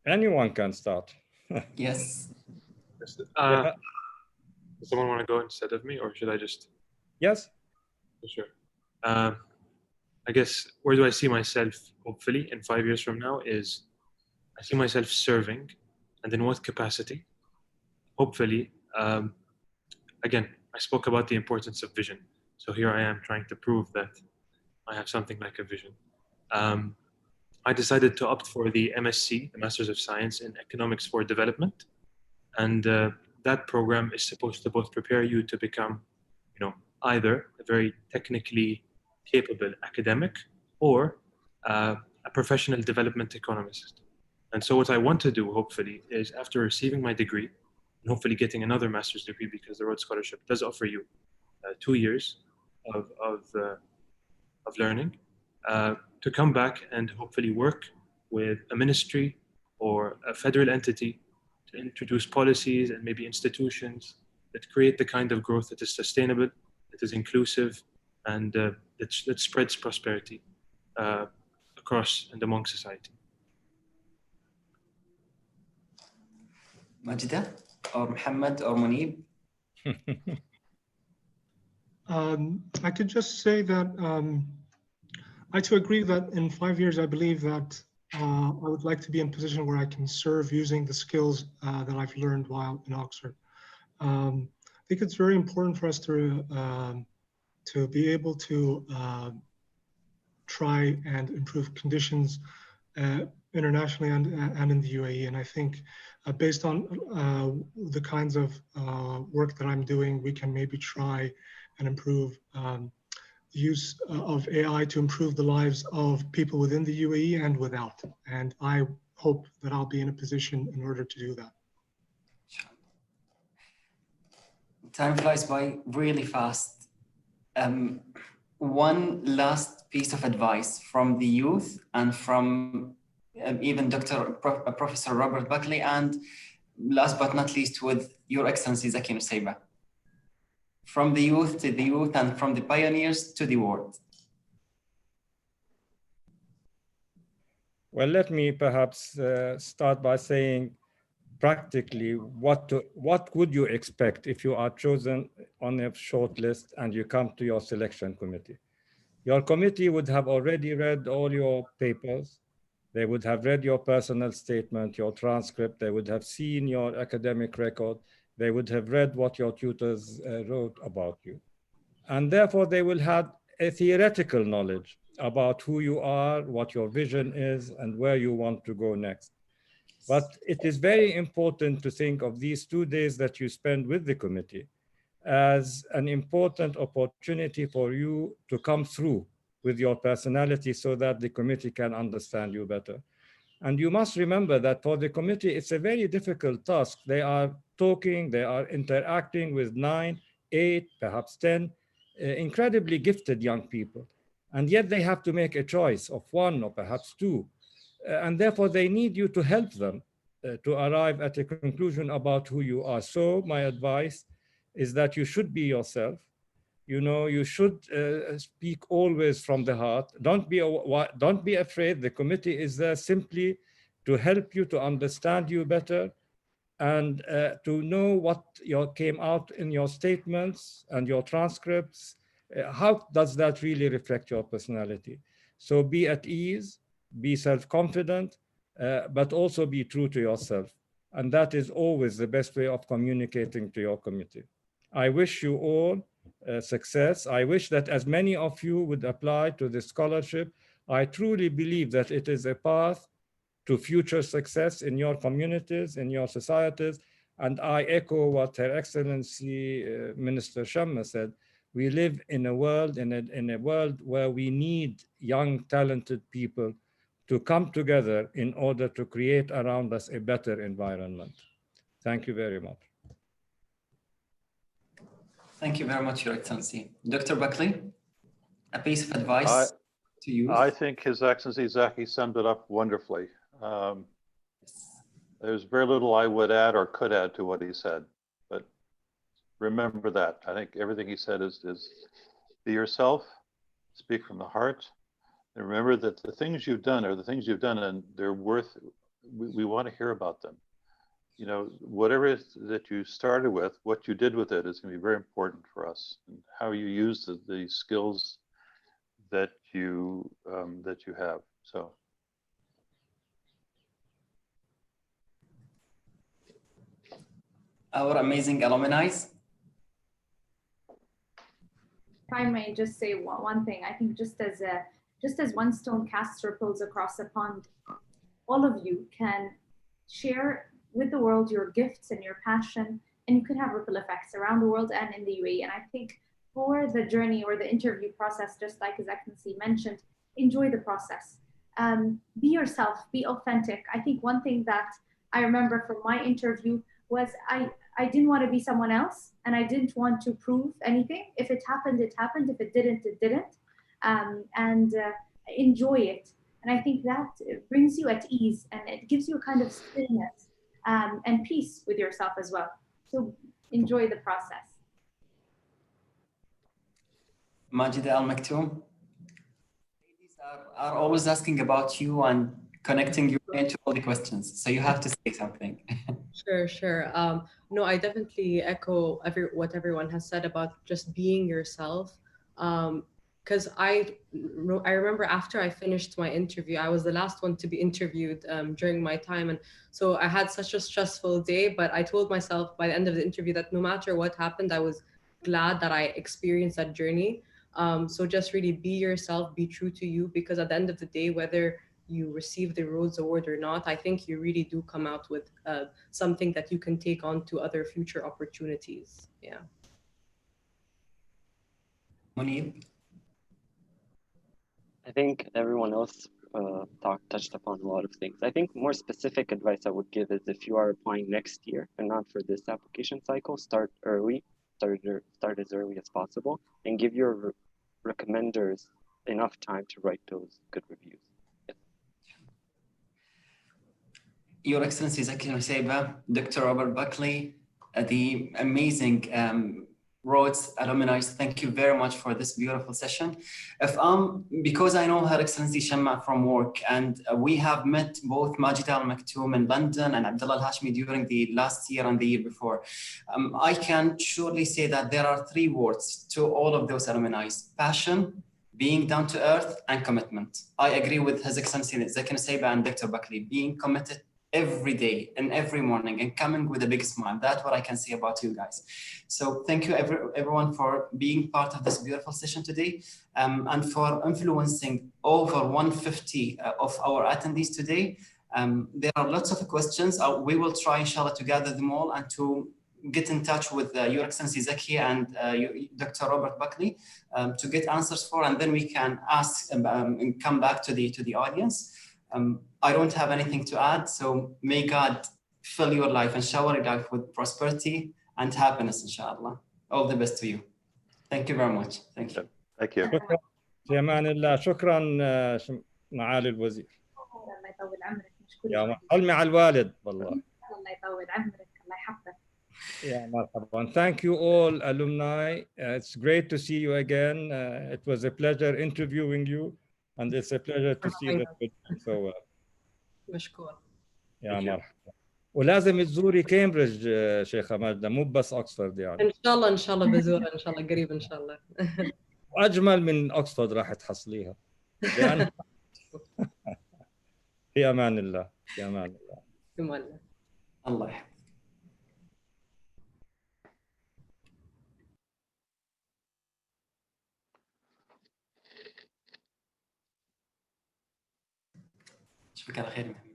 S3: Anyone can start.
S1: Yes.
S6: Does someone want to go instead of me, or should I just?
S3: Yes.
S6: Sure. I guess where do I see myself, hopefully, in 5 years from now is I see myself serving, and in what capacity? Hopefully, again, I spoke about the importance of vision. So here I am trying to prove that I have something like a vision. I decided to opt for the MSc, the Masters of Science in Economics for Development. And that program is supposed to both prepare you to become, either a very technically capable academic or a professional development economist. And so what I want to do, hopefully, is after receiving my degree, and hopefully getting another master's degree, because the Rhodes Scholarship does offer you 2 years of learning, to come back and hopefully work with a ministry or a federal entity to introduce policies and maybe institutions that create the kind of growth that is sustainable, that is inclusive, and that spreads prosperity across and among society.
S1: Majida or Muhammad or Munib?
S8: I could just say that I too agree that in 5 years, I believe that I would like to be in a position where I can serve using the skills that I've learned while in Oxford. I think it's very important for us to be able to try and improve conditions internationally and in the UAE. And I think based on the kinds of work that I'm doing, we can maybe try and improve the use of AI to improve the lives of people within the UAE and without. And I hope that I'll be in a position in order to do that.
S1: Time flies by really fast. One last piece of advice from the youth and from even Professor Robert Buckley, and last but not least with Your Excellency Zaki Nusseibeh. From the youth to the youth and from the pioneers to the world.
S3: Well, let me perhaps start by saying practically what would you expect if you are chosen on a short list and you come to your selection committee? Your committee would have already read all your papers. They would have read your personal statement, your transcript. They would have seen your academic record. They would have read what your tutors wrote about you. And therefore, they will have a theoretical knowledge about who you are, what your vision is, and where you want to go next. But it is very important to think of these 2 days that you spend with the committee as an important opportunity for you to come through with your personality so that the committee can understand you better. And you must remember that for the committee, it's a very difficult task. They are talking, they are interacting with 9, 8, perhaps 10 incredibly gifted young people. And yet they have to make a choice of 1 or perhaps 2. And therefore they need you to help them to arrive at a conclusion about who you are. So my advice is that you should be yourself. You should speak always from the heart. Don't be afraid. The committee is there simply to help you, to understand you better, and to know what came out in your statements and your transcripts. How does that really reflect your personality? So be at ease, be self-confident, but also be true to yourself. And that is always the best way of communicating to your committee. I wish you all success. I wish that as many of you would apply to the scholarship. I truly believe that it is a path to future success in your communities, in your societies. And I echo what Her Excellency Minister Shamma said. We live in a world, in a world where we need young, talented people to come together in order to create around us a better environment. Thank you very much.
S1: Thank you very much, Your Excellency. Dr. Buckley, a piece of advice to you.
S4: I think His Excellency Zaki summed it up wonderfully. There's very little I would add or could add to what he said, but remember that. I think everything he said is be yourself, speak from the heart, and remember that the things you've done are the things you've done, and they're worth, we want to hear about them. You know, whatever it is that you started with, what you did with it is going to be very important for us, and how you use the skills that you have. So.
S1: Our amazing alumni.
S2: If I may just say one thing, I think just as one stone casts ripples across a pond, all of you can share with the world your gifts and your passion, and you could have ripple effects around the world and in the UAE. And I think for the journey or the interview process, just like His Excellency mentioned, enjoy the process. Be yourself, be authentic. I think one thing that I remember from my interview was I didn't want to be someone else, and I didn't want to prove anything. If it happened, it happened. If it didn't, it didn't. Enjoy it. And I think that brings you at ease, and it gives you a kind of stillness and peace with yourself as well. So enjoy the process.
S1: Majida Al Maktoum, ladies are always asking about you and connecting you into all the questions. So you have to say something.
S7: Sure. No, I definitely echo what everyone has said about just being yourself. Because I remember after I finished my interview, I was the last one to be interviewed during my time. And so I had such a stressful day, but I told myself by the end of the interview that no matter what happened, I was glad that I experienced that journey. So just really be yourself, be true to you, because at the end of the day, whether you receive the Rhodes Award or not, I think you really do come out with something that you can take on to other future opportunities. Yeah.
S1: Munib?
S5: I think everyone else touched upon a lot of things. I think more specific advice I would give is if you are applying next year and not for this application cycle, start early, start as early as possible, and give your recommenders enough time to write those good reviews.
S1: Your Excellency Zaki Nusayba, Dr. Robert Buckley, the amazing Rhodes alumni, thank you very much for this beautiful session. Because I know Her Excellency Shamma from work, and we have met both Majid Al Maktoum in London and Abdullah Al Hashmi during the last year and the year before, I can surely say that there are three words to all of those alumni: passion, being down to earth, and commitment. I agree with His Excellency Zaki Nusayba and Dr. Buckley, being committed every day and every morning and coming with a big smile. That's what I can say about you guys. So thank you everyone for being part of this beautiful session today, and for influencing over 150 of our attendees today. There are lots of questions. We will try, inshallah, to gather them all and to get in touch with Your Excellency Zaki and Dr. Robert Buckley to get answers for, and then we can ask and come back to the audience. I don't have anything to add, so may God fill your life and shower your life with prosperity and happiness, inshallah. All the best to you. Thank you very much. Thank you.
S4: Thank you.
S3: في أمان الله. شكرا معالي الوزير.
S2: الله يطول عمرك. مشكور.
S3: يا حلمي على الوالد والله.
S2: الله يطول عمرك. الله يحفظك.
S3: Yeah, marhaban. Thank you all, alumni. It's great to see you again. It was a pleasure interviewing you, and it's a pleasure to see that you're doing so well.
S7: مشكور.
S3: يا مرحبا. ولازم تزوري كامبريدج شيخة ماجدة، مو بس أكسفورد يعني.
S7: إن شاء الله بزورها إن شاء الله قريب إن شاء الله.
S3: وأجمل من أكسفورد راح تحصليها. لأن في أمان الله. في أمان الله.
S7: في أمان الله.
S1: الله يحفظك. اشوفك على خير.